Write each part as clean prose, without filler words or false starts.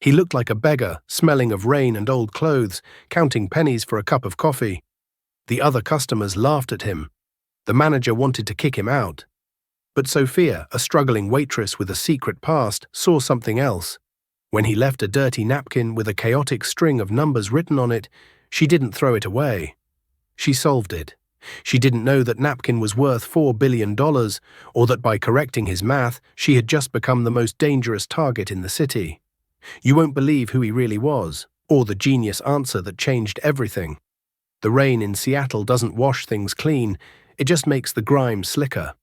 He looked like a beggar, smelling of rain and old clothes, counting pennies for a cup of coffee. The other customers laughed at him. The manager wanted to kick him out. But Sophia, a struggling waitress with a secret past, saw something else. When he left a dirty napkin with a chaotic string of numbers written on it, she didn't throw it away. She solved it. She didn't know that napkin was worth $4 billion, or that by correcting his math, she had just become the most dangerous target in the city. You won't believe who he really was, or the genius answer that changed everything. The rain in Seattle doesn't wash things clean, it just makes the grime slicker.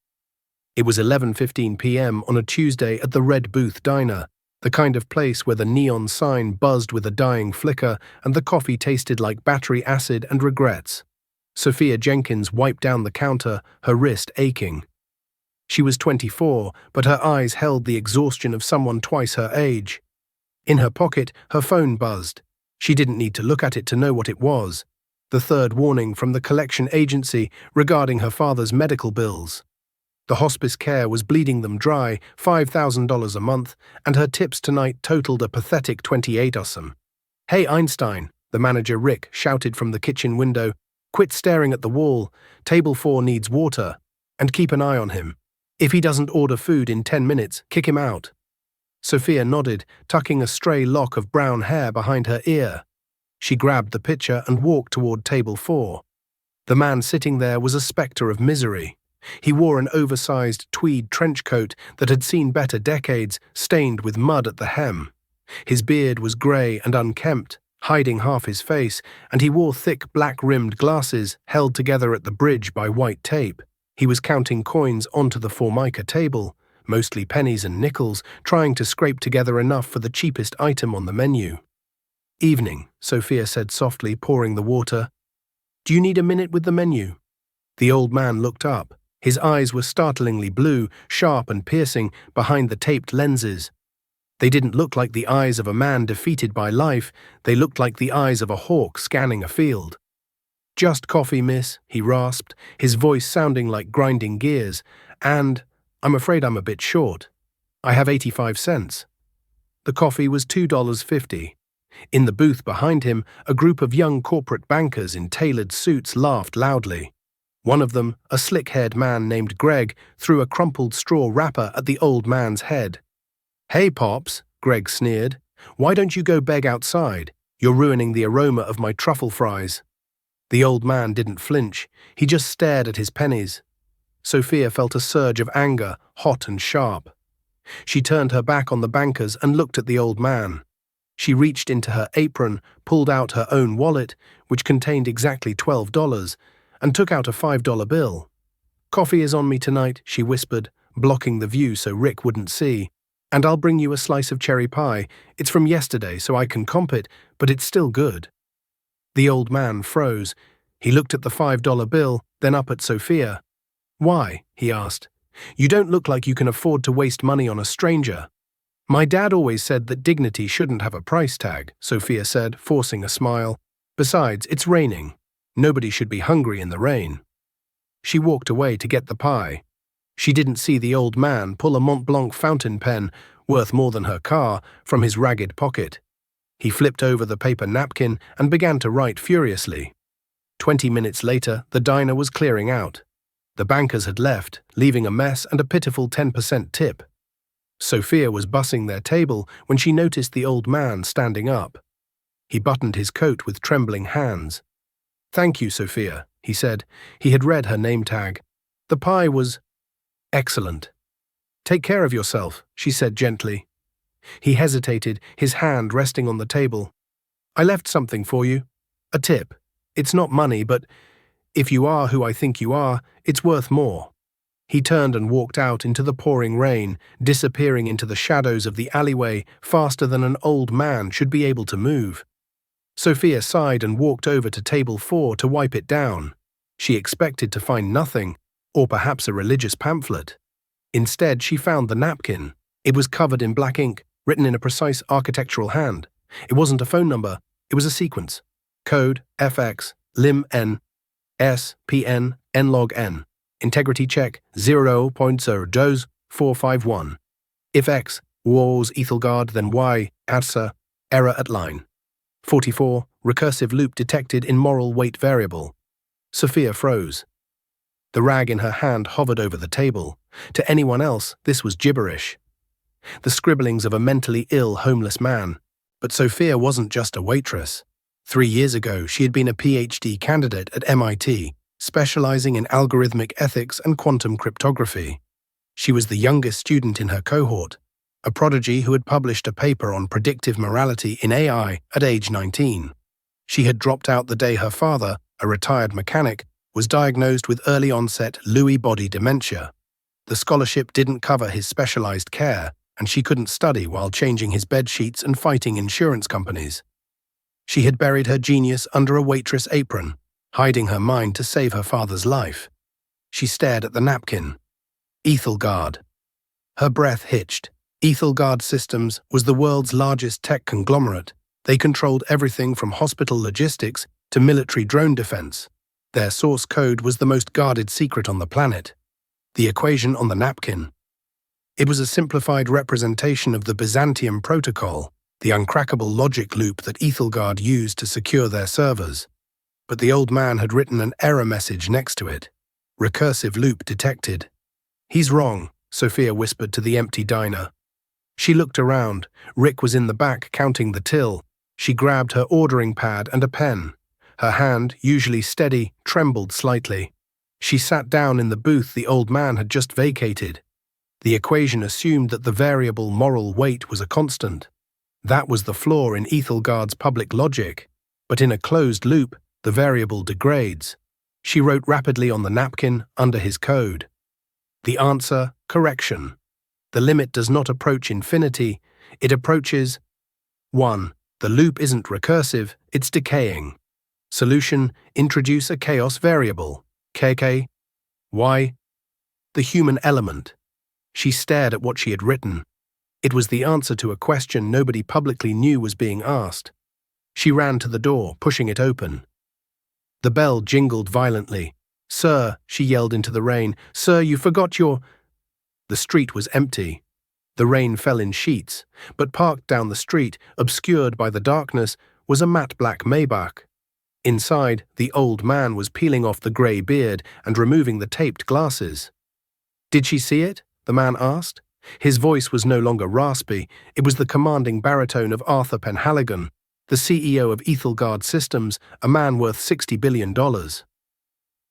It was 11:15 p.m. on a Tuesday at the Red Booth Diner, the kind of place where the neon sign buzzed with a dying flicker and the coffee tasted like battery acid and regrets. Sophia Jenkins wiped down the counter, her wrist aching. She was 24, but her eyes held the exhaustion of someone twice her age. In her pocket, her phone buzzed. She didn't need to look at it to know what it was. The third warning from the collection agency regarding her father's medical bills. The hospice care was bleeding them dry, $5,000 a month, and her tips tonight totaled a pathetic $28,000. "Hey, Einstein," the manager Rick shouted from the kitchen window, "quit staring at the wall. Table 4 needs water. And keep an eye on him. If he doesn't order food in 10 minutes, kick him out." Sophia nodded, tucking a stray lock of brown hair behind her ear. She grabbed the pitcher and walked toward table 4. The man sitting there was a specter of misery. He wore an oversized tweed trench coat that had seen better decades, stained with mud at the hem. His beard was grey and unkempt, hiding half his face, and he wore thick black-rimmed glasses held together at the bridge by white tape. He was counting coins onto the Formica table, mostly pennies and nickels, trying to scrape together enough for the cheapest item on the menu. "Evening," Sophia said softly, pouring the water. "Do you need a minute with the menu?" The old man looked up. His eyes were startlingly blue, sharp and piercing, behind the taped lenses. They didn't look like the eyes of a man defeated by life, they looked like the eyes of a hawk scanning a field. "Just coffee, miss," he rasped, his voice sounding like grinding gears, "and I'm afraid I'm a bit short. I have 85 cents. The coffee was $2.50. In the booth behind him, a group of young corporate bankers in tailored suits laughed loudly. One of them, a slick-haired man named Greg, threw a crumpled straw wrapper at the old man's head. "Hey, Pops," Greg sneered. "Why don't you go beg outside? You're ruining the aroma of my truffle fries." The old man didn't flinch. He just stared at his pennies. Sophia felt a surge of anger, hot and sharp. She turned her back on the bankers and looked at the old man. She reached into her apron, pulled out her own wallet, which contained exactly $12, and took out a $5 bill. "Coffee is on me tonight," she whispered, blocking the view so Rick wouldn't see. "And I'll bring you a slice of cherry pie. It's from yesterday, so I can comp it, but it's still good." The old man froze. He looked at the $5 bill, then up at Sophia. "Why?" he asked. "You don't look like you can afford to waste money on a stranger." "My dad always said that dignity shouldn't have a price tag," Sophia said, forcing a smile. "Besides, it's raining. Nobody should be hungry in the rain." She walked away to get the pie. She didn't see the old man pull a Mont Blanc fountain pen, worth more than her car, from his ragged pocket. He flipped over the paper napkin and began to write furiously. 20 minutes later, the diner was clearing out. The bankers had left, leaving a mess and a pitiful 10% tip. Sophia was bussing their table when she noticed the old man standing up. He buttoned his coat with trembling hands. "Thank you, Sophia," he said. He had read her name tag. "The pie was excellent." "Take care of yourself," she said gently. He hesitated, his hand resting on the table. "I left something for you. A tip. It's not money, but if you are who I think you are, it's worth more." He turned and walked out into the pouring rain, disappearing into the shadows of the alleyway faster than an old man should be able to move. Sophia sighed and walked over to table 4 to wipe it down. She expected to find nothing, or perhaps a religious pamphlet. Instead, she found the napkin. It was covered in black ink, written in a precise architectural hand. It wasn't a phone number, it was a sequence. Code FX, LIM N, S, PN, NLOG N. Integrity check 0.02451. If X was Ethelgard, then Y, ADSA, Error at line 44, recursive loop detected in moral weight variable. Sophia froze. The rag in her hand hovered over the table. To anyone else, this was gibberish. The scribblings of a mentally ill homeless man. But Sophia wasn't just a waitress. 3 years ago, she had been a PhD candidate at MIT, specializing in algorithmic ethics and quantum cryptography. She was the youngest student in her cohort, a prodigy who had published a paper on predictive morality in AI at age 19. She had dropped out the day her father, a retired mechanic, was diagnosed with early-onset Lewy body dementia. The scholarship didn't cover his specialized care, and she couldn't study while changing his bed sheets and fighting insurance companies. She had buried her genius under a waitress apron, hiding her mind to save her father's life. She stared at the napkin. Ethelgard. Her breath hitched. Ethelgard Systems was the world's largest tech conglomerate. They controlled everything from hospital logistics to military drone defense. Their source code was the most guarded secret on the planet. The equation on the napkin. It was a simplified representation of the Byzantium protocol, the uncrackable logic loop that Ethelgard used to secure their servers. But the old man had written an error message next to it. Recursive loop detected. "He's wrong," Sophia whispered to the empty diner. She looked around. Rick was in the back counting the till. She grabbed her ordering pad and a pen. Her hand, usually steady, trembled slightly. She sat down in the booth the old man had just vacated. The equation assumed that the variable moral weight was a constant. That was the flaw in Ethelgard's public logic. But in a closed loop, the variable degrades. She wrote rapidly on the napkin under his code. The answer, correction. The limit does not approach infinity, it approaches 1. The loop isn't recursive, it's decaying. Solution, introduce a chaos variable. KK. Why? The human element. She stared at what she had written. It was the answer to a question nobody publicly knew was being asked. She ran to the door, pushing it open. The bell jingled violently. "Sir," she yelled into the rain, "Sir, you forgot your—" The street was empty. The rain fell in sheets, but parked down the street, obscured by the darkness, was a matte black Maybach. Inside, the old man was peeling off the grey beard and removing the taped glasses. "Did she see it?" the man asked. His voice was no longer raspy, it was the commanding baritone of Arthur Penhaligon, the CEO of Ethelgard Systems, a man worth $60 billion.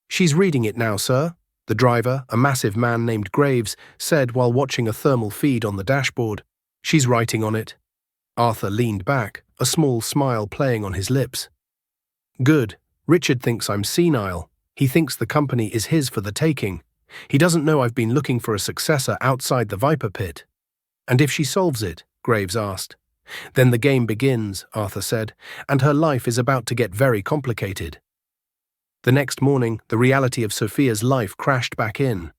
"She's reading it now, sir," the driver, a massive man named Graves, said while watching a thermal feed on the dashboard. "She's writing on it." Arthur leaned back, a small smile playing on his lips. "Good. Richard thinks I'm senile. He thinks the company is his for the taking. He doesn't know I've been looking for a successor outside the Viper Pit." "And if she solves it?" Graves asked. "Then the game begins," Arthur said, "and her life is about to get very complicated." The next morning, the reality of Sophia's life crashed back in.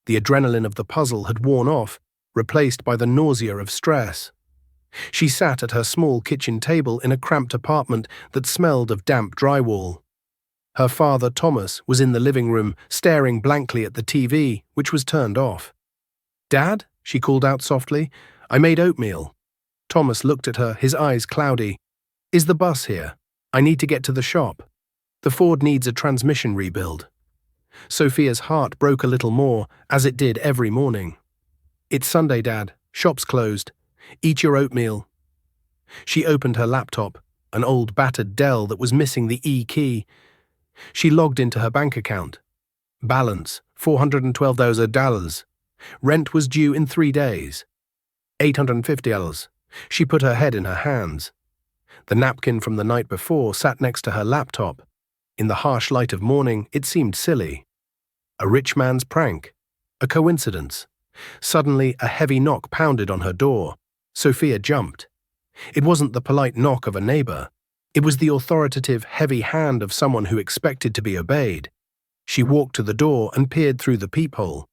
The adrenaline of the puzzle had worn off, replaced by the nausea of stress. She sat at her small kitchen table in a cramped apartment that smelled of damp drywall. Her father, Thomas, was in the living room, staring blankly at the TV, which was turned off. "Dad?" she called out softly. "I made oatmeal." Thomas looked at her, his eyes cloudy. "Is the bus here? I need to get to the shop. The Ford needs a transmission rebuild." Sophia's heart broke a little more, as it did every morning. "It's Sunday, Dad. Shop's closed. Eat your oatmeal." She opened her laptop, an old battered Dell that was missing the E key. She logged into her bank account. Balance, $412,000. Rent was due in 3 days. $850. She put her head in her hands. The napkin from the night before sat next to her laptop. In the harsh light of morning, it seemed silly. A rich man's prank. A coincidence. Suddenly, a heavy knock pounded on her door. Sophia jumped. It wasn't the polite knock of a neighbor. It was the authoritative, heavy hand of someone who expected to be obeyed. She walked to the door and peered through the peephole.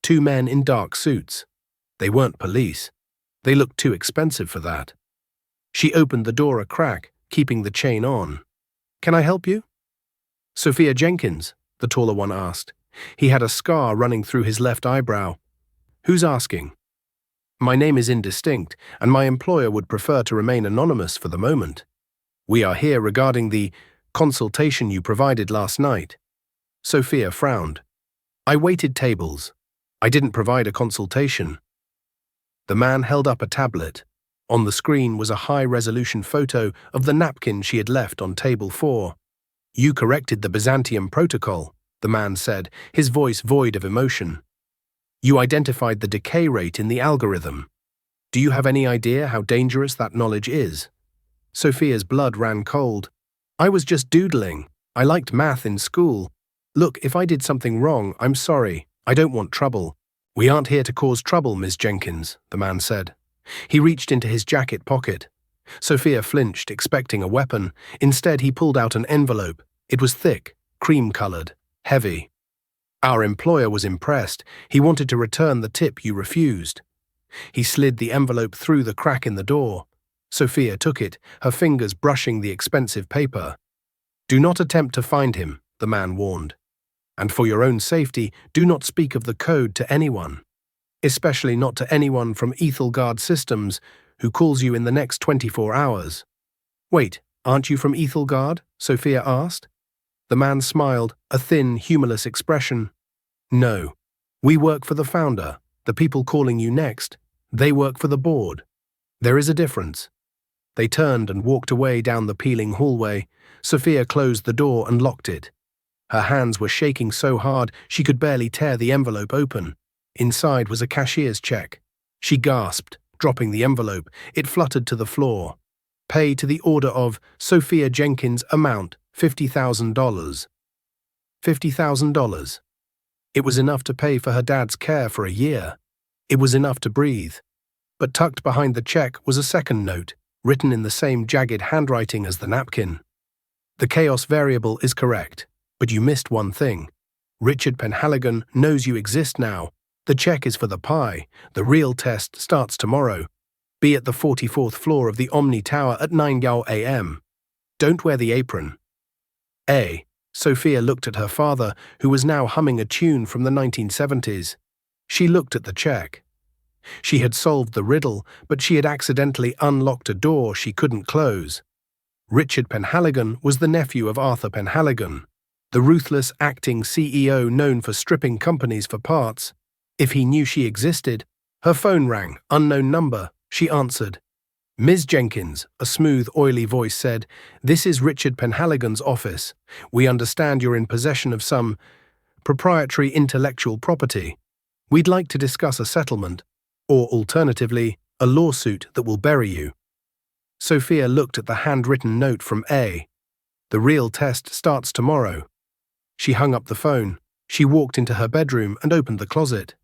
2 men in dark suits. They weren't police. They looked too expensive for that. She opened the door a crack, keeping the chain on. "Can I help you?" "Sophia Jenkins," the taller one asked. He had a scar running through his left eyebrow. "Who's asking?" My name is indistinct, and my employer would prefer to remain anonymous for the moment. We are here regarding the consultation you provided last night. Sophia frowned. I waited tables. I didn't provide a consultation. The man held up a tablet. On the screen was a high-resolution photo of the napkin she had left on table 4. You corrected the Byzantium protocol, the man said, his voice void of emotion. You identified the decay rate in the algorithm. Do you have any idea how dangerous that knowledge is? Sophia's blood ran cold. I was just doodling. I liked math in school. Look, if I did something wrong, I'm sorry. I don't want trouble. We aren't here to cause trouble, Miss Jenkins, the man said. He reached into his jacket pocket. Sophia flinched, expecting a weapon. Instead, he pulled out an envelope. It was thick, cream-colored, heavy. Our employer was impressed. He wanted to return the tip you refused. He slid the envelope through the crack in the door. Sophia took it, her fingers brushing the expensive paper. Do not attempt to find him, the man warned. And for your own safety, do not speak of the code to anyone. Especially not to anyone from Ethelgard Systems who calls you in the next 24 hours. Wait, aren't you from Ethelgard? Sophia asked. The man smiled, a thin, humorless expression. No. We work for the founder. The people calling you next, they work for the board. There is a difference. They turned and walked away down the peeling hallway. Sophia closed the door and locked it. Her hands were shaking so hard she could barely tear the envelope open. Inside was a cashier's check. She gasped, dropping the envelope. It fluttered to the floor. Pay to the order of Sophia Jenkins, amount $50,000. $50,000. It was enough to pay for her dad's care for a year. It was enough to breathe. But tucked behind the check was a second note, written in the same jagged handwriting as the napkin. The chaos variable is correct, but you missed one thing. Richard Penhaligon knows you exist now. The check is for the pie. The real test starts tomorrow. Be at the 44th floor of the Omni Tower at 9 a.m. Don't wear the apron. A. Sophia looked at her father, who was now humming a tune from the 1970s. She looked at the check. She had solved the riddle, but she had accidentally unlocked a door she couldn't close. Richard Penhaligon was the nephew of Arthur Penhaligon, the ruthless acting CEO known for stripping companies for parts. If he knew she existed, her phone rang, unknown number. She answered. Ms. Jenkins, a smooth, oily voice said, this is Richard Penhaligon's office. We understand you're in possession of some proprietary intellectual property. We'd like to discuss a settlement, or alternatively, a lawsuit that will bury you. Sophia looked at the handwritten note from A. The real test starts tomorrow. She hung up the phone. She walked into her bedroom and opened the closet.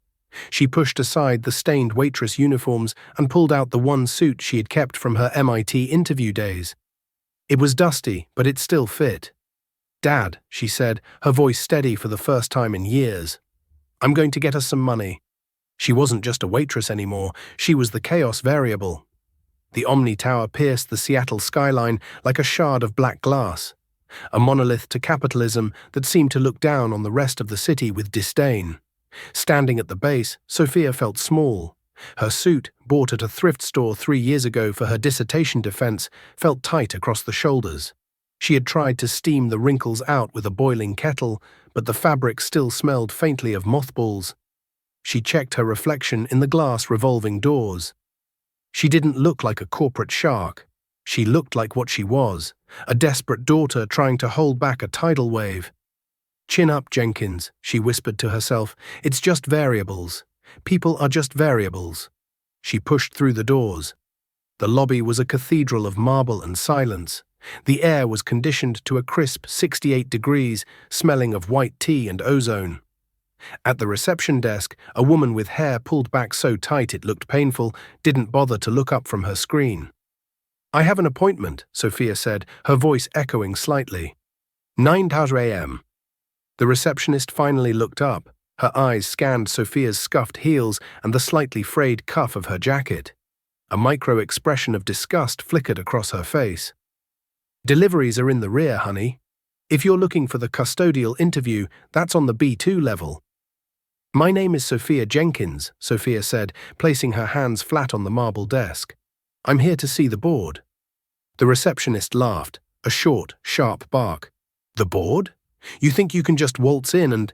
She pushed aside the stained waitress uniforms and pulled out the one suit she had kept from her MIT interview days. It was dusty, but it still fit. Dad, she said, her voice steady for the first time in years. I'm going to get us some money. She wasn't just a waitress anymore, she was the chaos variable. The Omni Tower pierced the Seattle skyline like a shard of black glass, a monolith to capitalism that seemed to look down on the rest of the city with disdain. Standing at the base, Sophia felt small. Her suit, bought at a thrift store 3 years ago for her dissertation defense, felt tight across the shoulders. She had tried to steam the wrinkles out with a boiling kettle, but the fabric still smelled faintly of mothballs. She checked her reflection in the glass revolving doors. She didn't look like a corporate shark. She looked like what she was, a desperate daughter trying to hold back a tidal wave. Chin up, Jenkins, she whispered to herself. It's just variables. People are just variables. She pushed through the doors. The lobby was a cathedral of marble and silence. The air was conditioned to a crisp 68 degrees, smelling of white tea and ozone. At the reception desk, a woman with hair pulled back so tight it looked painful didn't bother to look up from her screen. I have an appointment, Sophia said, her voice echoing slightly. 9 a.m. The receptionist finally looked up. Her eyes scanned Sophia's scuffed heels and the slightly frayed cuff of her jacket. A micro-expression of disgust flickered across her face. Deliveries are in the rear, honey. If you're looking for the custodial interview, that's on the B2 level. My name is Sophia Jenkins, Sophia said, placing her hands flat on the marble desk. I'm here to see the board. The receptionist laughed, a short, sharp bark. The board? You think you can just waltz in and…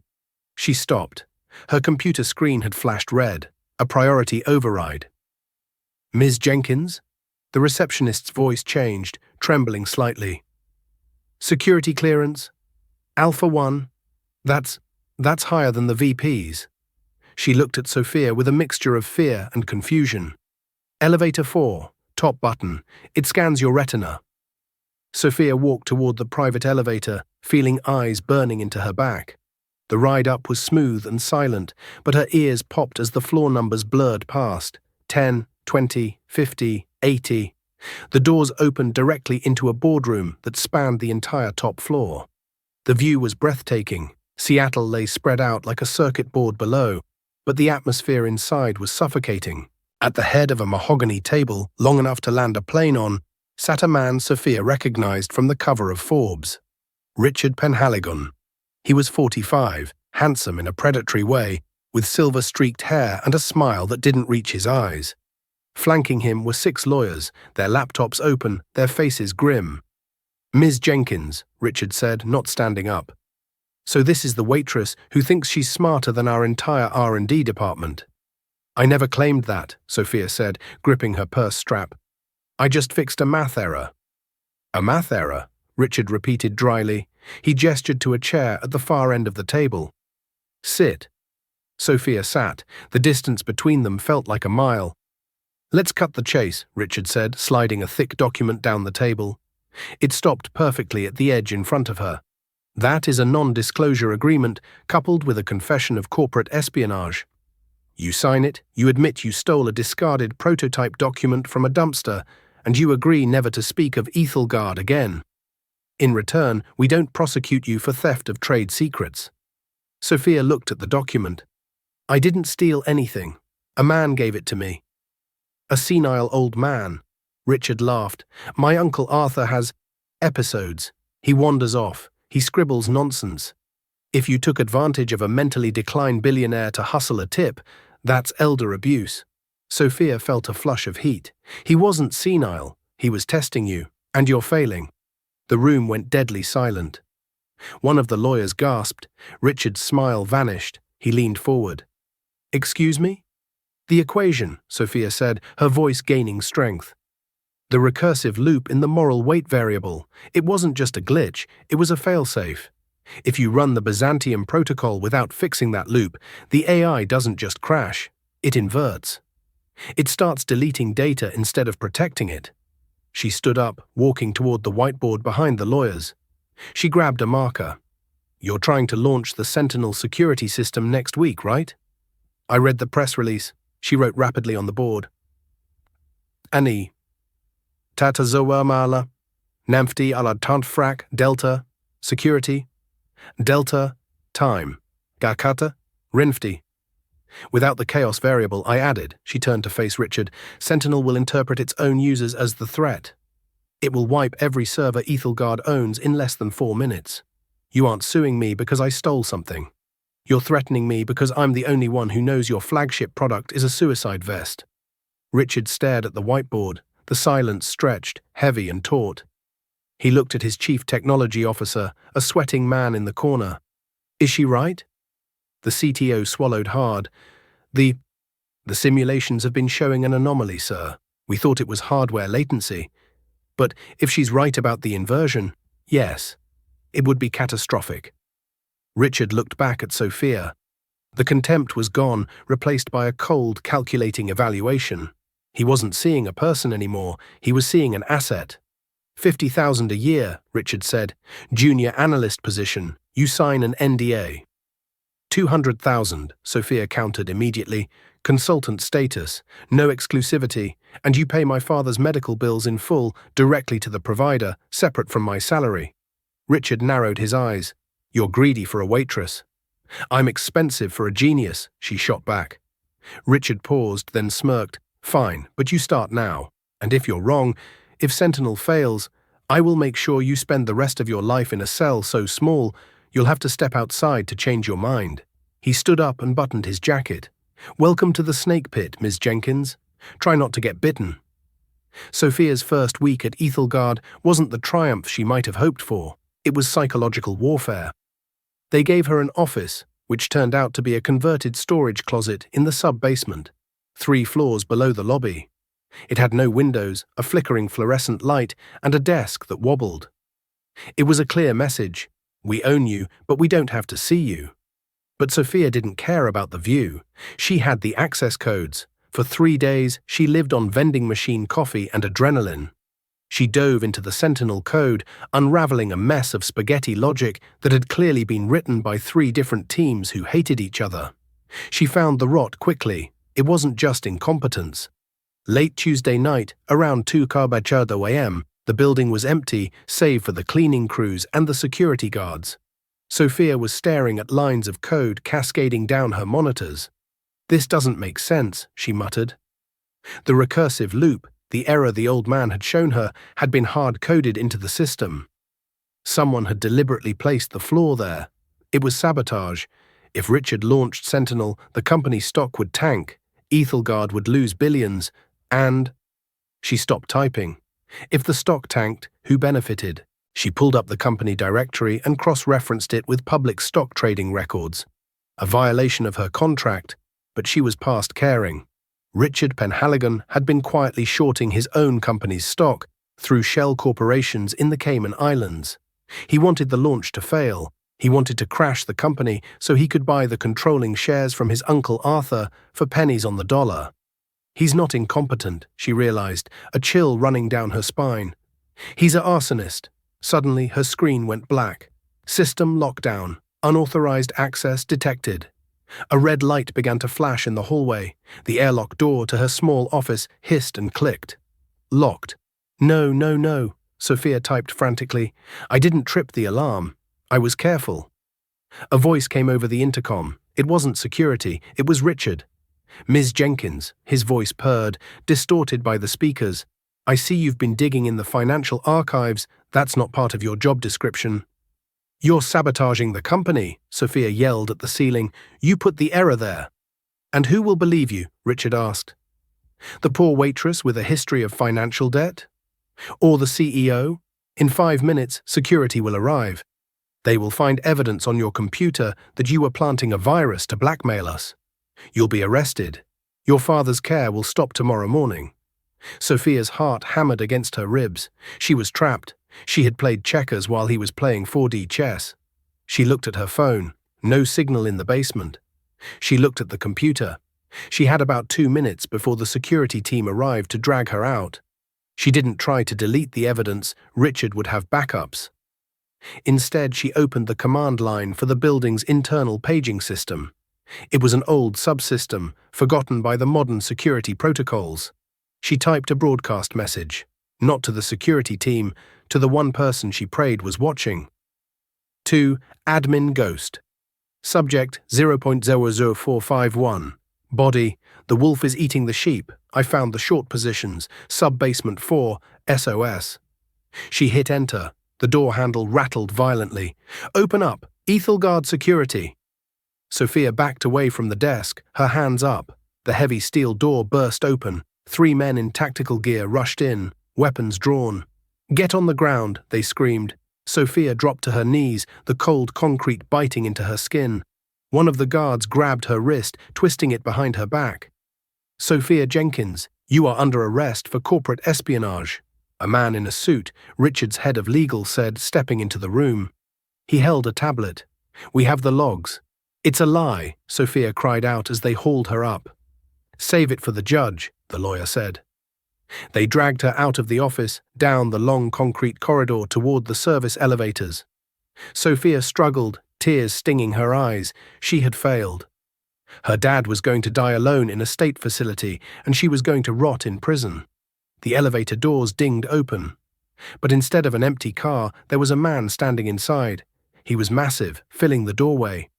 She stopped. Her computer screen had flashed red, a priority override. Ms. Jenkins? The receptionist's voice changed, trembling slightly. Security clearance? Alpha 1? That's higher than the VP's. She looked at Sophia with a mixture of fear and confusion. Elevator 4, top button. It scans your retina. Sophia walked toward the private elevator, feeling eyes burning into her back. The ride up was smooth and silent, but her ears popped as the floor numbers blurred past. 10, 20, 50, 80. The doors opened directly into a boardroom that spanned the entire top floor. The view was breathtaking. Seattle lay spread out like a circuit board below, but the atmosphere inside was suffocating. At the head of a mahogany table, long enough to land a plane on, sat a man Sophia recognized from the cover of Forbes. Richard Penhaligon. He was 45, handsome in a predatory way, with silver-streaked hair and a smile that didn't reach his eyes. Flanking him were 6 lawyers, their laptops open, their faces grim. Ms. Jenkins, Richard said, not standing up. So this is the waitress who thinks she's smarter than our entire R&D department. I never claimed that, Sophia said, gripping her purse strap. I just fixed a math error. A math error? Richard repeated dryly. He gestured to a chair at the far end of the table. Sit. Sophia sat. The distance between them felt like a mile. Let's cut the chase, Richard said, sliding a thick document down the table. It stopped perfectly at the edge in front of her. That is a non-disclosure agreement coupled with a confession of corporate espionage. You sign it, you admit you stole a discarded prototype document from a dumpster, and you agree never to speak of Ethelgard again. In return, we don't prosecute you for theft of trade secrets. Sophia looked at the document. I didn't steal anything. A man gave it to me. A senile old man. Richard laughed. My Uncle Arthur has episodes. He wanders off. He scribbles nonsense. If you took advantage of a mentally declined billionaire to hustle a tip, that's elder abuse. Sophia felt a flush of heat. He wasn't senile. He was testing you, and you're failing. The room went deadly silent. One of the lawyers gasped. Richard's smile vanished. He leaned forward. Excuse me? The equation, Sophia said, her voice gaining strength. The recursive loop in the moral weight variable. It wasn't just a glitch, it was a failsafe. If you run the Byzantium protocol without fixing that loop, the AI doesn't just crash, it inverts. It starts deleting data instead of protecting it. She stood up, walking toward the whiteboard behind the lawyers. She grabbed a marker. You're trying to launch the Sentinel security system next week, right? I read the press release, she wrote rapidly on the board. Ani. Tata Zoa Mala. Namfti ala Tantfrak, Delta, security. Delta, time. Gakata, Rinfti. Without the chaos variable, I added, she turned to face Richard, Sentinel will interpret its own users as the threat. It will wipe every server Ethelgard owns in less than 4 minutes. You aren't suing me because I stole something. You're threatening me because I'm the only one who knows your flagship product is a suicide vest. Richard stared at the whiteboard, the silence stretched, heavy and taut. He looked at his chief technology officer, a sweating man in the corner. Is she right? The CTO swallowed hard. The simulations have been showing an anomaly, sir. We thought it was hardware latency. But if she's right about the inversion, yes, it would be catastrophic. Richard looked back at Sophia. The contempt was gone, replaced by a cold, calculating evaluation. He wasn't seeing a person anymore, he was seeing an asset. 50,000 a year, Richard said. Junior analyst position. You sign an NDA. 200,000, Sophia countered immediately. Consultant status, no exclusivity, and you pay my father's medical bills in full, directly to the provider, separate from my salary. Richard narrowed his eyes. You're greedy for a waitress. I'm expensive for a genius, she shot back. Richard paused, then smirked. Fine, but you start now. And if you're wrong, if Sentinel fails, I will make sure you spend the rest of your life in a cell so small, you'll have to step outside to change your mind. He stood up and buttoned his jacket. "Welcome to the snake pit, Ms. Jenkins. Try not to get bitten." Sophia's first week at Ethelgard wasn't the triumph she might have hoped for. It was psychological warfare. They gave her an office, which turned out to be a converted storage closet in the sub-basement, 3 floors below the lobby. It had no windows, a flickering fluorescent light, and a desk that wobbled. It was a clear message: we own you, but we don't have to see you. But Sophia didn't care about the view. She had the access codes. For 3 days, she lived on vending machine coffee and adrenaline. She dove into the Sentinel code, unraveling a mess of spaghetti logic that had clearly been written by 3 different teams who hated each other. She found the rot quickly. It wasn't just incompetence. Late Tuesday night, around 2:00 a.m., the building was empty, save for the cleaning crews and the security guards. Sophia was staring at lines of code cascading down her monitors. "This doesn't make sense," she muttered. The recursive loop, the error the old man had shown her, had been hard-coded into the system. Someone had deliberately placed the flaw there. It was sabotage. If Richard launched Sentinel, the company's stock would tank, Ethelgard would lose billions, and... She stopped typing. If the stock tanked, who benefited? She pulled up the company directory and cross-referenced it with public stock trading records. A violation of her contract, but she was past caring. Richard Penhaligon had been quietly shorting his own company's stock through shell corporations in the Cayman Islands. He wanted the launch to fail. He wanted to crash the company so he could buy the controlling shares from his uncle Arthur for pennies on the dollar. He's not incompetent, she realized, a chill running down her spine. He's an arsonist. Suddenly, her screen went black. System lockdown. Unauthorized access detected. A red light began to flash in the hallway. The airlock door to her small office hissed and clicked. Locked. "No, no, no," Sophia typed frantically. "I didn't trip the alarm. I was careful." A voice came over the intercom. It wasn't security, it was Richard. "Ms. Jenkins," his voice purred, distorted by the speakers. "I see you've been digging in the financial archives. That's not part of your job description." "You're sabotaging the company," Sophia yelled at the ceiling. "You put the error there." "And who will believe you?" Richard asked. "The poor waitress with a history of financial debt? Or the CEO? In 5 minutes, security will arrive. They will find evidence on your computer that you were planting a virus to blackmail us. You'll be arrested. Your father's care will stop tomorrow morning." Sophia's heart hammered against her ribs. She was trapped. She had played checkers while he was playing 4D chess. She looked at her phone. No signal in the basement. She looked at the computer. She had about 2 minutes before the security team arrived to drag her out. She didn't try to delete the evidence. Richard would have backups. Instead, she opened the command line for the building's internal paging system. It was an old subsystem, forgotten by the modern security protocols. She typed a broadcast message, not to the security team, to the one person she prayed was watching. To Admin Ghost. Subject 0.00451. Body: the wolf is eating the sheep. I found the short positions. Sub-basement 4, SOS. She hit enter. The door handle rattled violently. "Open up! Ethelgard security!" Sophia backed away from the desk, her hands up. The heavy steel door burst open. 3 men in tactical gear rushed in, weapons drawn. "Get on the ground," they screamed. Sophia dropped to her knees, the cold concrete biting into her skin. One of the guards grabbed her wrist, twisting it behind her back. "Sophia Jenkins, you are under arrest for corporate espionage." A man in a suit, Richard's head of legal, said, stepping into the room. He held a tablet. "We have the logs." "It's a lie," Sophia cried out as they hauled her up. "Save it for the judge," the lawyer said. They dragged her out of the office, down the long concrete corridor toward the service elevators. Sophia struggled, tears stinging her eyes. She had failed. Her dad was going to die alone in a state facility, and she was going to rot in prison. The elevator doors dinged open. But instead of an empty car, there was a man standing inside. He was massive, filling the doorway.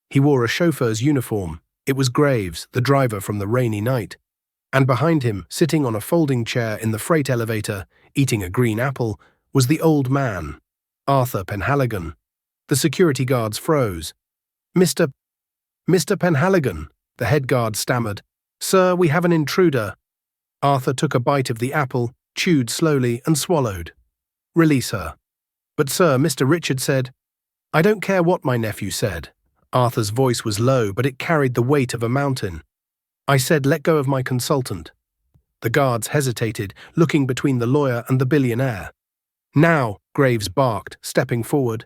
He wore a chauffeur's uniform. It was Graves, the driver from the rainy night. And behind him, sitting on a folding chair in the freight elevator, eating a green apple, was the old man, Arthur Penhaligon. The security guards froze. "Mr. Mr. Penhaligon, the head guard stammered. Sir, we have an intruder. Arthur took a bite of the apple, chewed slowly, and swallowed. Release her. But sir, Mr. Richard said. I don't care what my nephew said. Arthur's voice was low, but it carried the weight of a mountain. I said, let go of my consultant. The guards hesitated, looking between the lawyer and the billionaire. Now, Graves barked, stepping forward.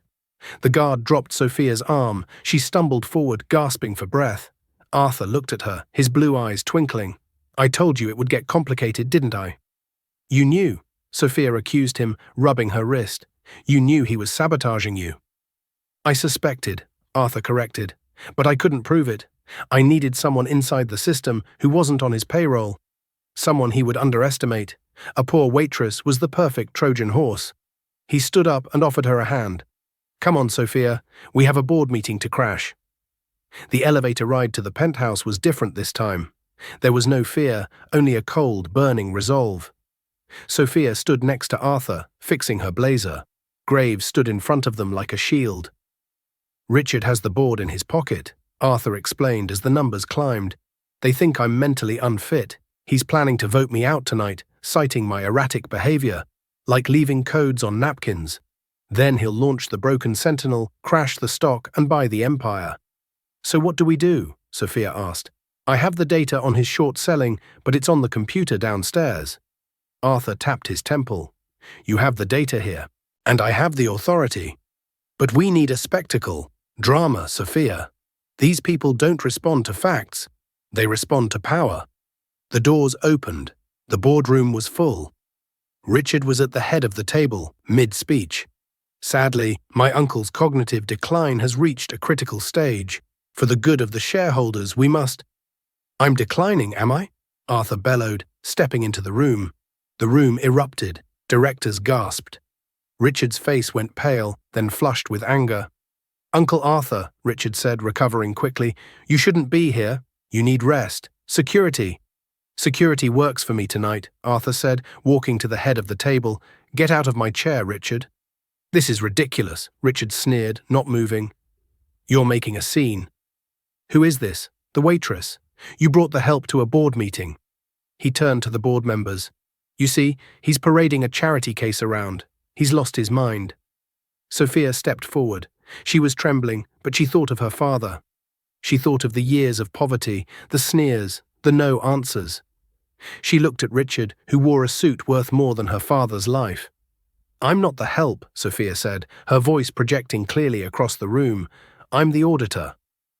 The guard dropped Sophia's arm. She stumbled forward, gasping for breath. Arthur looked at her, his blue eyes twinkling. I told you it would get complicated, didn't I? You knew, Sophia accused him, rubbing her wrist. You knew he was sabotaging you. I suspected, Arthur corrected, but I couldn't prove it. I needed someone inside the system who wasn't on his payroll. Someone he would underestimate. A poor waitress was the perfect Trojan horse. He stood up and offered her a hand. Come on, Sophia, we have a board meeting to crash. The elevator ride to the penthouse was different this time. There was no fear, only a cold, burning resolve. Sophia stood next to Arthur, fixing her blazer. Graves stood in front of them like a shield. Richard has the board in his pocket, Arthur explained as the numbers climbed. They think I'm mentally unfit. He's planning to vote me out tonight, citing my erratic behavior, like leaving codes on napkins. Then he'll launch the broken sentinel, crash the stock, and buy the empire. So what do we do? Sophia asked. I have the data on his short selling, but it's on the computer downstairs. Arthur tapped his temple. You have the data here, and I have the authority. But we need a spectacle, drama, Sophia. These people don't respond to facts. They respond to power. The doors opened. The boardroom was full. Richard was at the head of the table, mid-speech. Sadly, my uncle's cognitive decline has reached a critical stage. For the good of the shareholders, we must… I'm declining, am I? Arthur bellowed, stepping into the room. The room erupted. Directors gasped. Richard's face went pale, then flushed with anger. Uncle Arthur, Richard said, recovering quickly, you shouldn't be here. You need rest. Security. Security works for me tonight, Arthur said, walking to the head of the table. Get out of my chair, Richard. This is ridiculous, Richard sneered, not moving. You're making a scene. Who is this? The waitress. You brought the help to a board meeting. He turned to the board members. You see, he's parading a charity case around. He's lost his mind. Sophia stepped forward. She was trembling, but she thought of her father. She thought of the years of poverty, the sneers, the no answers. She looked at Richard, who wore a suit worth more than her father's life. I'm not the help, Sophia said, her voice projecting clearly across the room. I'm the auditor.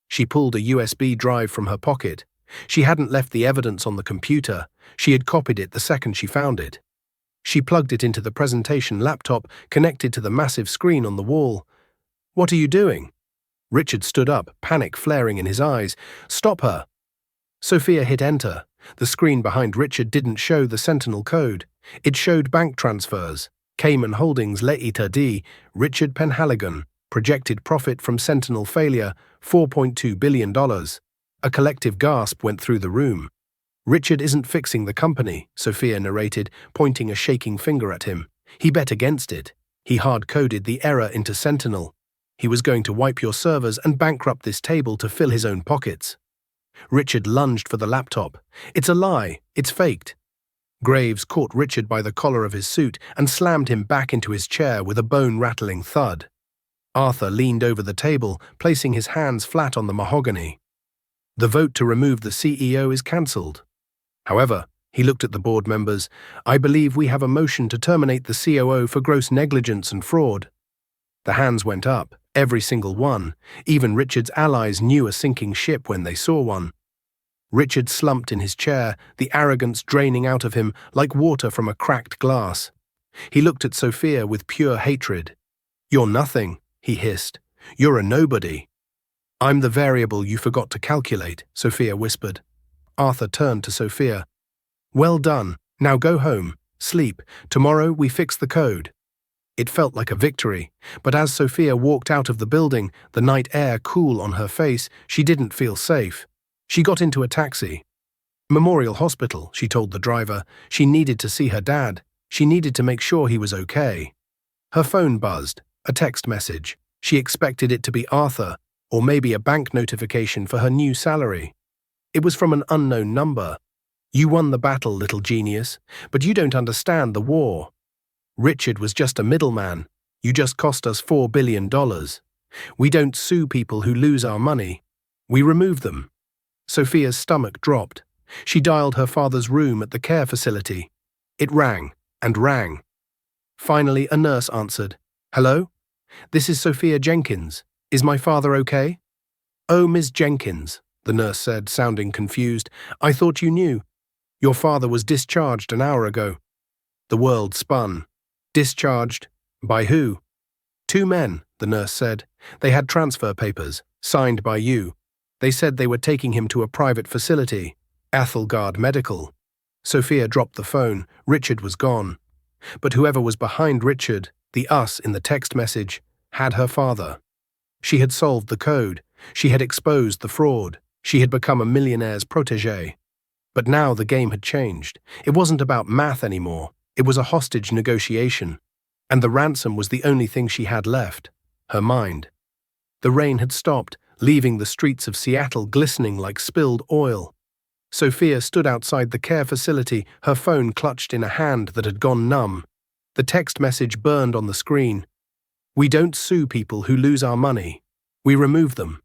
She pulled a USB drive from her pocket. She hadn't left the evidence on the computer. She had copied it the second she found it. She plugged it into the presentation laptop connected to the massive screen on the wall. What are you doing? Richard stood up, panic flaring in his eyes. Stop her! Sophia hit enter. The screen behind Richard didn't show the Sentinel code. It showed bank transfers. Cayman Holdings Leiter D. Richard Penhaligon. Projected profit from Sentinel failure, $4.2 billion. A collective gasp went through the room. Richard isn't fixing the company, Sophia narrated, pointing a shaking finger at him. He bet against it. He hard-coded the error into Sentinel. He was going to wipe your servers and bankrupt this table to fill his own pockets. Richard lunged for the laptop. It's a lie. It's faked. Graves caught Richard by the collar of his suit and slammed him back into his chair with a bone-rattling thud. Arthur leaned over the table, placing his hands flat on the mahogany. The vote to remove the CEO is cancelled. However, he looked at the board members, I believe we have a motion to terminate the COO for gross negligence and fraud. The hands went up, every single one. Even Richard's allies knew a sinking ship when they saw one. Richard slumped in his chair, the arrogance draining out of him like water from a cracked glass. He looked at Sophia with pure hatred. You're nothing, he hissed. You're a nobody. I'm the variable you forgot to calculate, Sophia whispered. Arthur turned to Sophia. Well done. Now go home. Sleep. Tomorrow we fix the code. It felt like a victory, but as Sophia walked out of the building, the night air cool on her face, she didn't feel safe. She got into a taxi. Memorial Hospital, she told the driver. She needed to see her dad. She needed to make sure he was okay. Her phone buzzed. A text message. She expected it to be Arthur. Or maybe a bank notification for her new salary. It was from an unknown number. You won the battle, little genius, but you don't understand the war. Richard was just a middleman. You just cost us $4 billion. We don't sue people who lose our money. We remove them. Sophia's stomach dropped. She dialed her father's room at the care facility. It rang and rang. Finally, a nurse answered. Hello? This is Sophia Jenkins. Is my father okay? Oh, Ms. Jenkins, the nurse said, sounding confused. I thought you knew. Your father was discharged an hour ago. The world spun. Discharged? By who? 2 men, the nurse said. They had transfer papers, signed by you. They said they were taking him to a private facility, Athelgard Medical. Sophia dropped the phone. Richard was gone. But whoever was behind Richard, the us in the text message, had her father. She had solved the code. She had exposed the fraud. She had become a millionaire's protégé. But now the game had changed. It wasn't about math anymore. It was a hostage negotiation. And the ransom was the only thing she had left, her mind. The rain had stopped, leaving the streets of Seattle glistening like spilled oil. Sophia stood outside the care facility, her phone clutched in a hand that had gone numb. The text message burned on the screen. We don't sue people who lose our money. We remove them.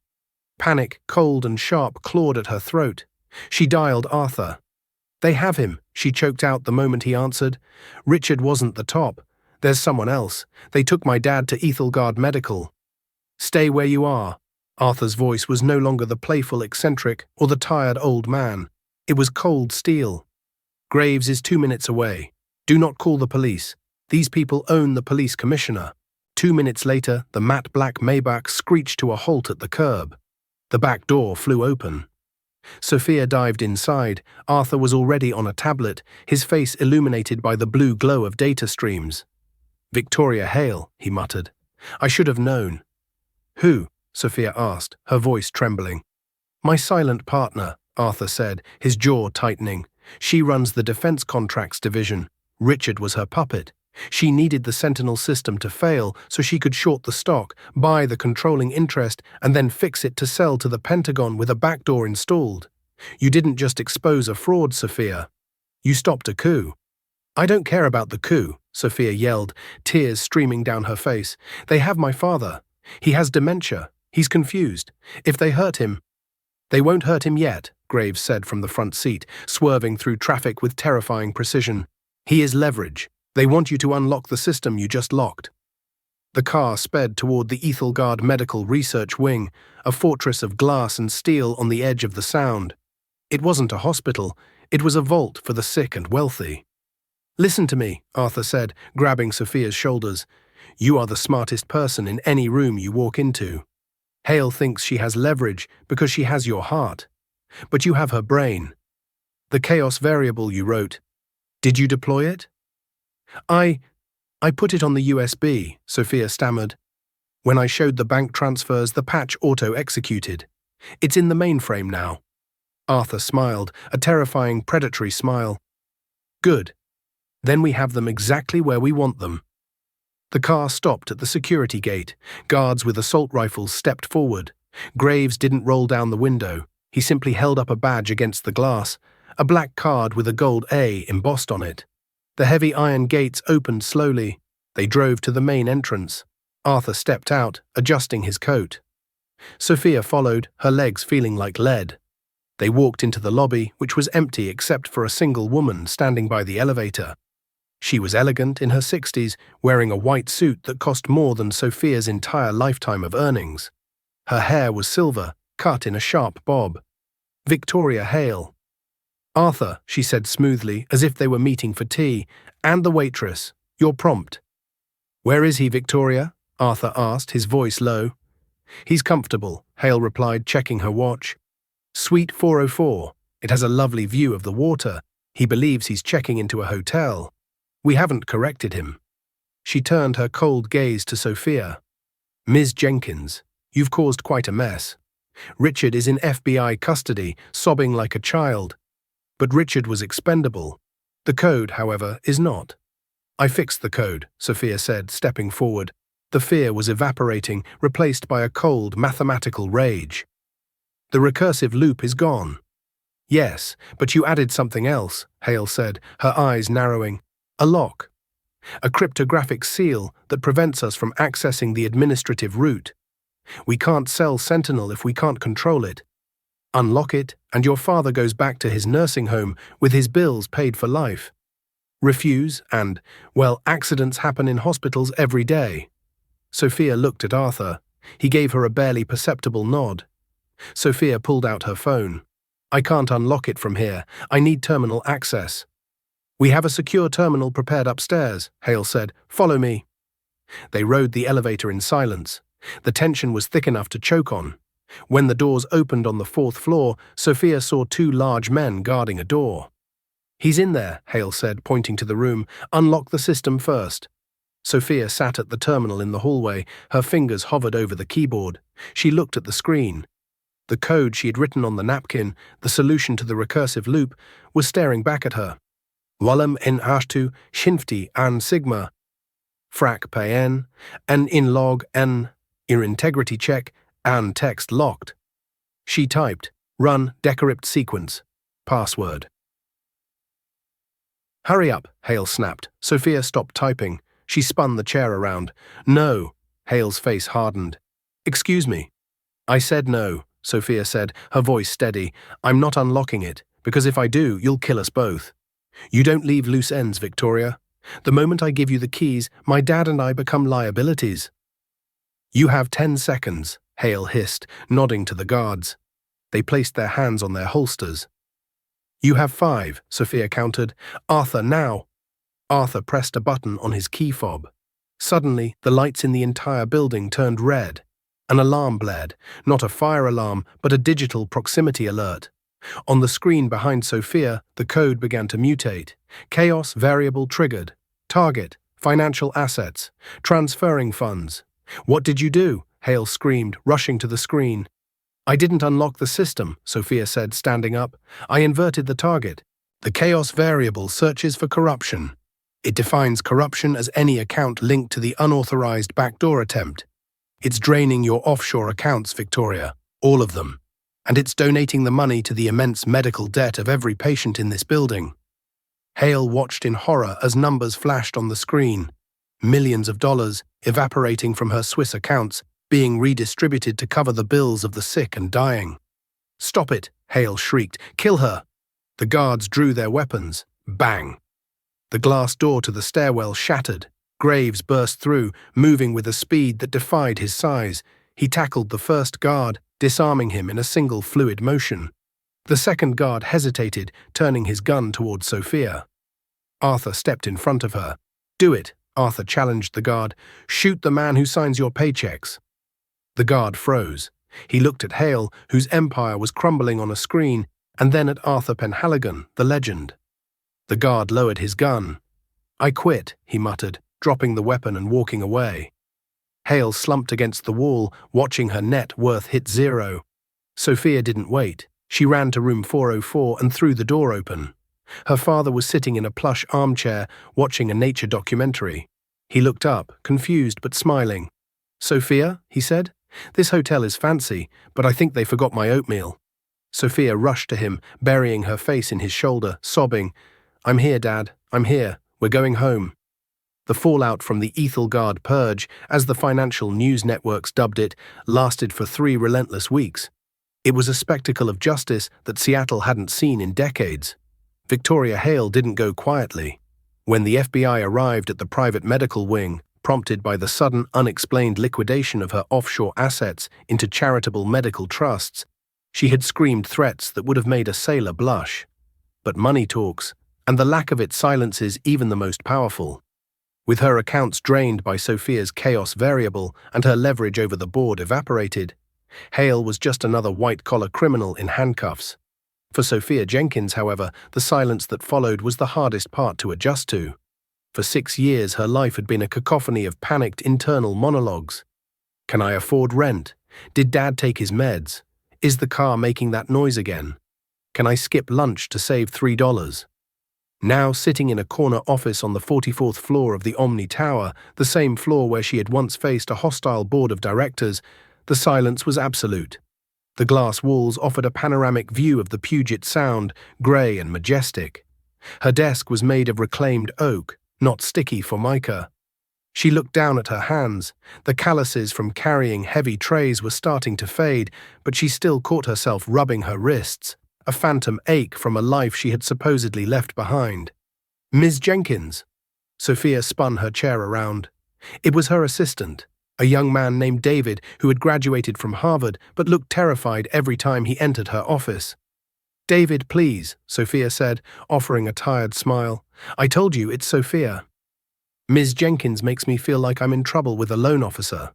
Panic, cold and sharp, clawed at her throat. She dialed Arthur. They have him, she choked out the moment he answered. Richard wasn't the top. There's someone else. They took my dad to Athelgard Medical. Stay where you are. Arthur's voice was no longer the playful eccentric or the tired old man. It was cold steel. Graves is 2 minutes away. Do not call the police. These people own the police commissioner. 2 minutes later, the matte black Maybach screeched to a halt at the curb. The back door flew open. Sophia dived inside. Arthur was already on a tablet, his face illuminated by the blue glow of data streams. Victoria Hale, he muttered. I should have known. Who? Sophia asked, her voice trembling. My silent partner, Arthur said, his jaw tightening. She runs the defense contracts division. Richard was her puppet. She needed the Sentinel system to fail so she could short the stock, buy the controlling interest, and then fix it to sell to the Pentagon with a backdoor installed. You didn't just expose a fraud, Sophia. You stopped a coup. I don't care about the coup, Sophia yelled, tears streaming down her face. They have my father. He has dementia. He's confused. If they hurt him... They won't hurt him yet, Graves said from the front seat, swerving through traffic with terrifying precision. He is leverage. They want you to unlock the system you just locked. The car sped toward the Athelgard Medical Research Wing, a fortress of glass and steel on the edge of the Sound. It wasn't a hospital. It was a vault for the sick and wealthy. Listen to me, Arthur said, grabbing Sophia's shoulders. You are the smartest person in any room you walk into. Hale thinks she has leverage because she has your heart. But you have her brain. The chaos variable you wrote. Did you deploy it? I put it on the USB, Sophia stammered. When I showed the bank transfers, the patch auto-executed. It's in the mainframe now. Arthur smiled, a terrifying, predatory smile. Good. Then we have them exactly where we want them. The car stopped at the security gate. Guards with assault rifles stepped forward. Graves didn't roll down the window. He simply held up a badge against the glass, a black card with a gold A embossed on it. The heavy iron gates opened slowly. They drove to the main entrance. Arthur stepped out, adjusting his coat. Sophia followed, her legs feeling like lead. They walked into the lobby, which was empty except for a single woman standing by the elevator. She was elegant, in her 60s, wearing a white suit that cost more than Sophia's entire lifetime of earnings. Her hair was silver, cut in a sharp bob. Victoria Hale. Arthur, she said smoothly, as if they were meeting for tea, and the waitress. You're prompt. Where is he, Victoria? Arthur asked, his voice low. He's comfortable, Hale replied, checking her watch. Suite 404. It has a lovely view of the water. He believes he's checking into a hotel. We haven't corrected him. She turned her cold gaze to Sophia. Ms. Jenkins, you've caused quite a mess. Richard is in FBI custody, sobbing like a child. But Richard was expendable. The code, however, is not. I fixed the code, Sophia said, stepping forward. The fear was evaporating, replaced by a cold, mathematical rage. The recursive loop is gone. Yes, but you added something else, Hale said, her eyes narrowing. A lock. A cryptographic seal that prevents us from accessing the administrative route. We can't sell Sentinel if we can't control it. Unlock it, and your father goes back to his nursing home with his bills paid for life. Refuse, and, well, accidents happen in hospitals every day. Sophia looked at Arthur. He gave her a barely perceptible nod. Sophia pulled out her phone. I can't unlock it from here. I need terminal access. We have a secure terminal prepared upstairs, Hale said. Follow me. They rode the elevator in silence. The tension was thick enough to choke on. When the doors opened on the 4th floor, Sophia saw 2 large men guarding a door. He's in there, Hale said, pointing to the room. Unlock the system first. Sophia sat at the terminal in the hallway. Her fingers hovered over the keyboard. She looked at the screen. The code she had written on the napkin, the solution to the recursive loop, was staring back at her. Wallam en ashtu shinfti an sigma. Frac pn, an in log n, ir integrity check, an text locked. She typed, run decrypt sequence. Password. Hurry up, Hale snapped. Sophia stopped typing. She spun the chair around. No. Hale's face hardened. Excuse me. I said no, Sophia said, her voice steady. I'm not unlocking it, because if I do, you'll kill us both. You don't leave loose ends, Victoria. The moment I give you the keys, my dad and I become liabilities. You have 10 seconds, Hale hissed, nodding to the guards. They placed their hands on their holsters. You have 5, Sophia countered. Arthur, now. Arthur pressed a button on his key fob. Suddenly, the lights in the entire building turned red. An alarm blared, not a fire alarm, but a digital proximity alert. On the screen behind Sophia, the code began to mutate. Chaos variable triggered. Target, financial assets, transferring funds. What did you do? Hale screamed, rushing to the screen. I didn't unlock the system, Sophia said, standing up. I inverted the target. The chaos variable searches for corruption. It defines corruption as any account linked to the unauthorized backdoor attempt. It's draining your offshore accounts, Victoria, all of them. And it's donating the money to the immense medical debt of every patient in this building. Hale watched in horror as numbers flashed on the screen. Millions of dollars evaporating from her Swiss accounts, being redistributed to cover the bills of the sick and dying. Stop it, Hale shrieked. Kill her. The guards drew their weapons. Bang. The glass door to the stairwell shattered. Graves burst through, moving with a speed that defied his size. He tackled the first guard, disarming him in a single fluid motion. The second guard hesitated, turning his gun towards Sophia. Arthur stepped in front of her. Do it, Arthur challenged the guard. Shoot the man who signs your paychecks. The guard froze. He looked at Hale, whose empire was crumbling on a screen, and then at Arthur Penhaligon, the legend. The guard lowered his gun. I quit, he muttered, dropping the weapon and walking away. Hale slumped against the wall, watching her net worth hit 0. Sophia didn't wait. She ran to room 404 and threw the door open. Her father was sitting in a plush armchair, watching a nature documentary. He looked up, confused but smiling. Sophia, he said, this hotel is fancy, but I think they forgot my oatmeal. Sophia rushed to him, burying her face in his shoulder, sobbing, I'm here, Dad, I'm here, we're going home. The fallout from the Ethelgard purge, as the financial news networks dubbed it, lasted for 3 relentless weeks. It was a spectacle of justice that Seattle hadn't seen in decades. Victoria Hale didn't go quietly. When the FBI arrived at the private medical wing, prompted by the sudden, unexplained liquidation of her offshore assets into charitable medical trusts, she had screamed threats that would have made a sailor blush. But money talks, and the lack of it silences even the most powerful. With her accounts drained by Sophia's chaos variable and her leverage over the board evaporated, Hale was just another white-collar criminal in handcuffs. For Sophia Jenkins, however, the silence that followed was the hardest part to adjust to. For 6 years, her life had been a cacophony of panicked internal monologues. Can I afford rent? Did Dad take his meds? Is the car making that noise again? Can I skip lunch to save $3? Now sitting in a corner office on the 44th floor of the Omni Tower, the same floor where she had once faced a hostile board of directors, the silence was absolute. The glass walls offered a panoramic view of the Puget Sound, grey and majestic. Her desk was made of reclaimed oak, not sticky formica. She looked down at her hands. The calluses from carrying heavy trays were starting to fade, but she still caught herself rubbing her wrists, a phantom ache from a life she had supposedly left behind. "Ms. Jenkins." Sophia spun her chair around. It was her assistant, a young man named David who had graduated from Harvard but looked terrified every time he entered her office. "David, please," Sophia said, offering a tired smile. "I told you, it's Sophia." "Ms. Jenkins makes me feel like I'm in trouble with a loan officer."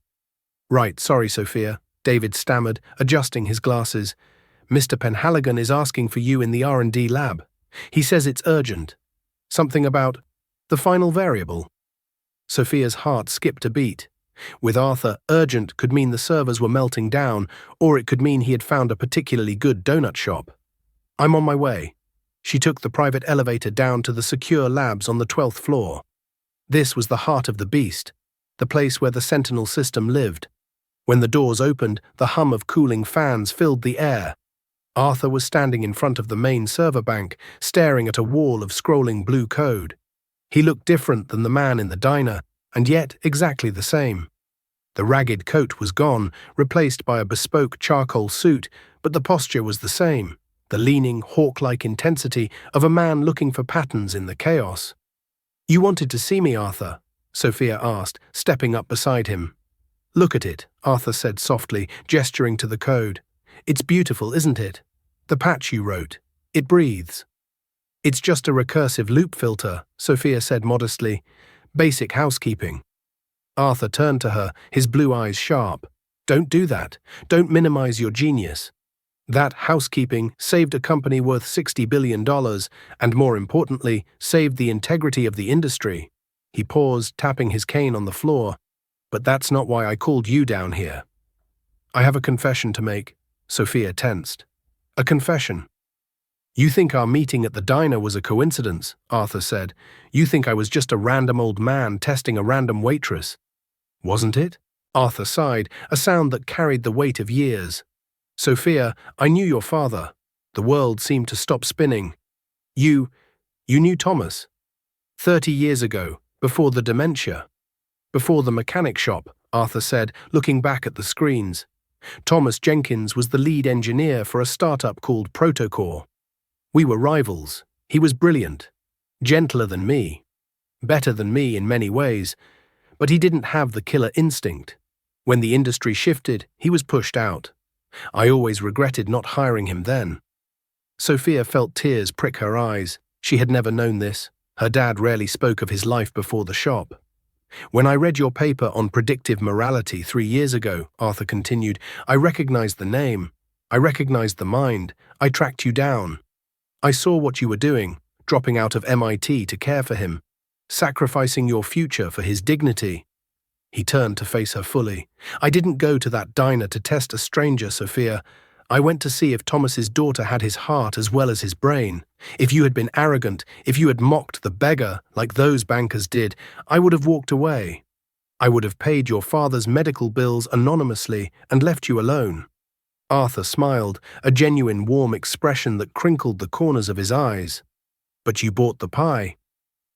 "Right, sorry, Sophia," David stammered, adjusting his glasses. "Mr. Penhaligon is asking for you in the R&D lab. He says it's urgent. Something about the final variable." Sophia's heart skipped a beat. With Arthur, urgent could mean the servers were melting down, or it could mean he had found a particularly good donut shop. "I'm on my way." She took the private elevator down to the secure labs on the 12th floor. This was the heart of the beast, the place where the Sentinel system lived. When the doors opened, the hum of cooling fans filled the air. Arthur was standing in front of the main server bank, staring at a wall of scrolling blue code. He looked different than the man in the diner, and yet exactly the same. The ragged coat was gone, replaced by a bespoke charcoal suit, but the posture was the same, the leaning, hawk-like intensity of a man looking for patterns in the chaos. "You wanted to see me, Arthur?" Sophia asked, stepping up beside him. "Look at it," Arthur said softly, gesturing to the code. "It's beautiful, isn't it? The patch you wrote. It breathes." "It's just a recursive loop filter," Sophia said modestly. "Basic housekeeping." Arthur turned to her, his blue eyes sharp. "Don't do that. Don't minimize your genius. That housekeeping saved a company worth $60 billion and, more importantly, saved the integrity of the industry." He paused, tapping his cane on the floor. "But that's not why I called you down here." "I have a confession to make." Sophia tensed. "A confession." "You think our meeting at the diner was a coincidence," Arthur said. "You think I was just a random old man testing a random waitress." "Wasn't it?" Arthur sighed, a sound that carried the weight of years. "Sophia, I knew your father. The world seemed to stop spinning. You knew Thomas. 30 years ago, before the dementia. Before the mechanic shop," Arthur said, looking back at the screens. "Thomas Jenkins was the lead engineer for a startup called Protocore. We were rivals. He was brilliant. Gentler than me. Better than me in many ways. But he didn't have the killer instinct. When the industry shifted, he was pushed out. I always regretted not hiring him then." Sophia felt tears prick her eyes. She had never known this. Her dad rarely spoke of his life before the shop. "When I read your paper on predictive morality 3 years ago," Arthur continued, "I recognized the name. I recognized the mind. I tracked you down. I saw what you were doing, dropping out of MIT to care for him, sacrificing your future for his dignity." He turned to face her fully. "I didn't go to that diner to test a stranger, Sophia. I went to see if Thomas's daughter had his heart as well as his brain. If you had been arrogant, if you had mocked the beggar like those bankers did, I would have walked away. I would have paid your father's medical bills anonymously and left you alone." Arthur smiled, a genuine warm expression that crinkled the corners of his eyes. "But you bought the pie.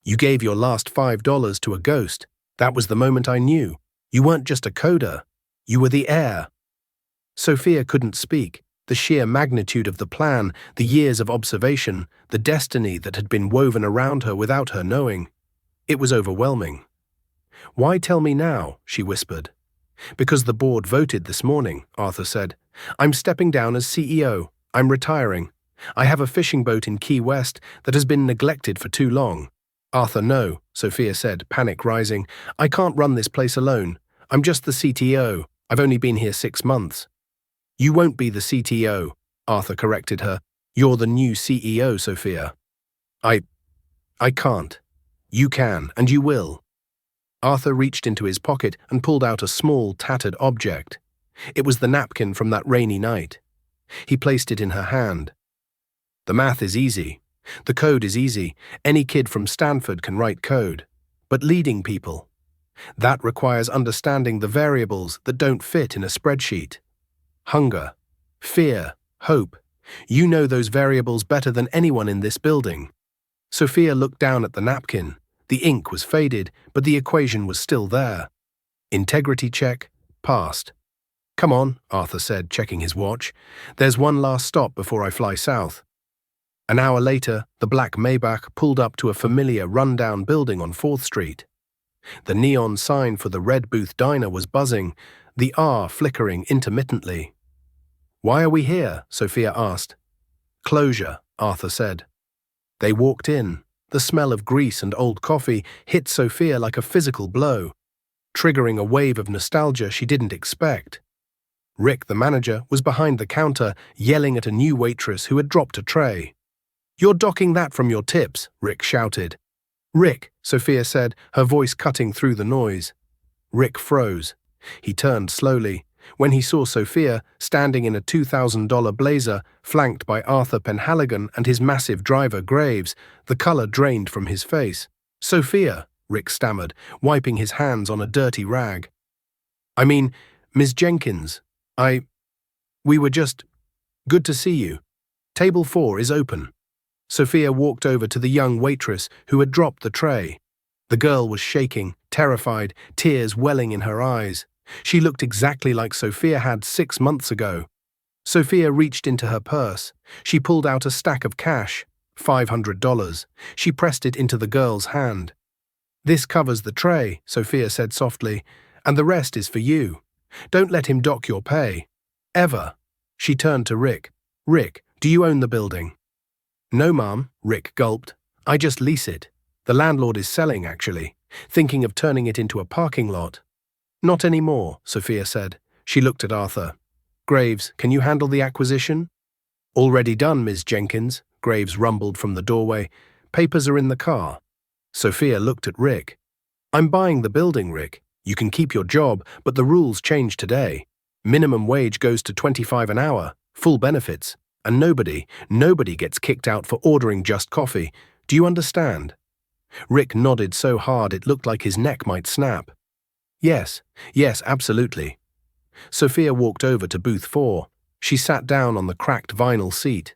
You gave your last $5 to a ghost. That was the moment I knew. You weren't just a coder. You were the heir." Sophia couldn't speak. The sheer magnitude of the plan, the years of observation, the destiny that had been woven around her without her knowing. It was overwhelming. "Why tell me now?" she whispered. "Because the board voted this morning," Arthur said. "I'm stepping down as CEO. I'm retiring. I have a fishing boat in Key West that has been neglected for too long." "Arthur, no," Sophia said, panic rising. "I can't run this place alone. I'm just the CTO. I've only been here 6 months." "You won't be the CTO," Arthur corrected her. "You're the new CEO, Sophia." I can't. You can, and you will." Arthur reached into his pocket and pulled out a small, tattered object. It was the napkin from that rainy night. He placed it in her hand. "The math is easy. The code is easy. Any kid from Stanford can write code. But leading people, that requires understanding the variables that don't fit in a spreadsheet. Hunger, fear, hope. You know those variables better than anyone in this building. Sophia looked down at the napkin. The ink was faded, but the equation was still there. Integrity check, passed. Come on, Arthur said, checking his watch. There's one last stop before I fly south. An hour later, the black Maybach pulled up to a familiar run-down building on 4th Street. The neon sign for the Red Booth Diner was buzzing, the R flickering intermittently. Why are we here? Sophia asked. Closure, Arthur said. They walked in. The smell of grease and old coffee hit Sophia like a physical blow, triggering a wave of nostalgia she didn't expect. Rick, the manager, was behind the counter, yelling at a new waitress who had dropped a tray. You're docking that from your tips, Rick shouted. Rick, Sophia said, her voice cutting through the noise. Rick froze. He turned slowly. When he saw Sophia, standing in a $2,000 blazer, flanked by Arthur Penhaligon and his massive driver Graves, the color drained from his face. Sophia, Rick stammered, wiping his hands on a dirty rag. I mean, Ms. Jenkins, we were just… Good to see you. Table 4 is open. Sophia walked over to the young waitress who had dropped the tray. The girl was shaking, terrified, tears welling in her eyes. She looked exactly like Sophia had 6 months ago. Sophia reached into her purse. She pulled out a stack of cash, $500. She pressed it into the girl's hand. This covers the tray, Sophia said softly, and the rest is for you. Don't let him dock your pay. Ever. She turned to Rick. Rick, do you own the building? No, ma'am, Rick gulped. I just lease it. The landlord is selling, actually, thinking of turning it into a parking lot. Not anymore, Sophia said. She looked at Arthur. Graves, can you handle the acquisition? Already done, Ms. Jenkins, Graves rumbled from the doorway. Papers are in the car. Sophia looked at Rick. I'm buying the building, Rick. You can keep your job, but the rules change today. Minimum wage goes to $25 an hour, full benefits, and nobody gets kicked out for ordering just coffee. Do you understand? Rick nodded so hard it looked like his neck might snap. Yes, absolutely. Sophia walked over to booth 4. She sat down on the cracked vinyl seat.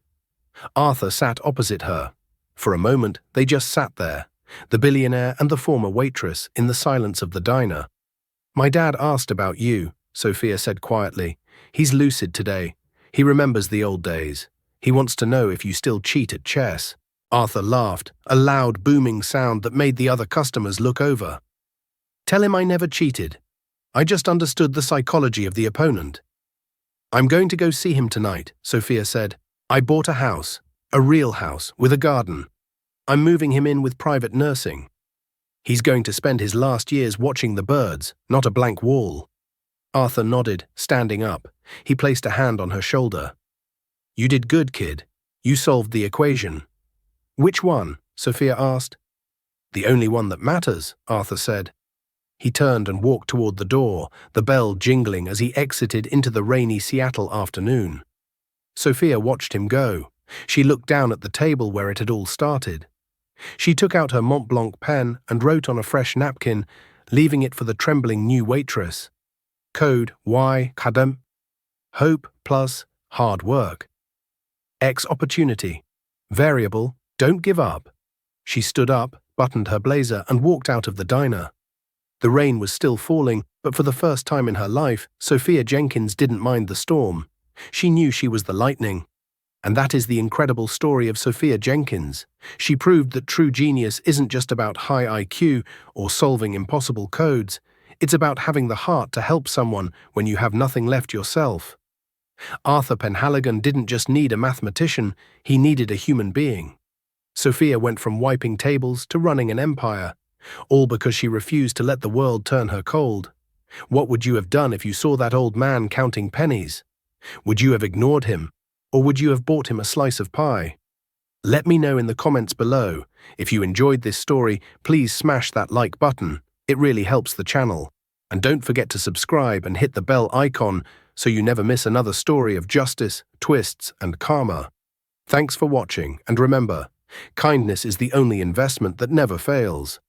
Arthur sat opposite her. For a moment, they just sat there, the billionaire and the former waitress, in the silence of the diner. My dad asked about you, Sophia said quietly. He's lucid today. He remembers the old days. He wants to know if you still cheat at chess. Arthur laughed, a loud, booming sound that made the other customers look over. Tell him I never cheated. I just understood the psychology of the opponent. I'm going to go see him tonight, Sophia said. I bought a house, a real house, with a garden. I'm moving him in with private nursing. He's going to spend his last years watching the birds, not a blank wall. Arthur nodded, standing up. He placed a hand on her shoulder. You did good, kid. You solved the equation. Which one? Sophia asked. The only one that matters, Arthur said. He turned and walked toward the door, the bell jingling as he exited into the rainy Seattle afternoon. Sophia watched him go. She looked down at the table where it had all started. She took out her Mont Blanc pen and wrote on a fresh napkin, leaving it for the trembling new waitress. Code Y, kadam. Hope plus hard work. X opportunity. Variable, don't give up. She stood up, buttoned her blazer, and walked out of the diner. The rain was still falling, but for the first time in her life, Sophia Jenkins didn't mind the storm. She knew she was the lightning. And that is the incredible story of Sophia Jenkins. She proved that true genius isn't just about high IQ or solving impossible codes. It's about having the heart to help someone when you have nothing left yourself. Arthur Penhaligon didn't just need a mathematician, he needed a human being. Sophia went from wiping tables to running an empire, all because she refused to let the world turn her cold. What would you have done if you saw that old man counting pennies? Would you have ignored him, or would you have bought him a slice of pie? Let me know in the comments below. If you enjoyed this story, please smash that like button. It really helps the channel. And don't forget to subscribe and hit the bell icon so you never miss another story of justice, twists, and karma. Thanks for watching, and remember, Kindness is the only investment that never fails.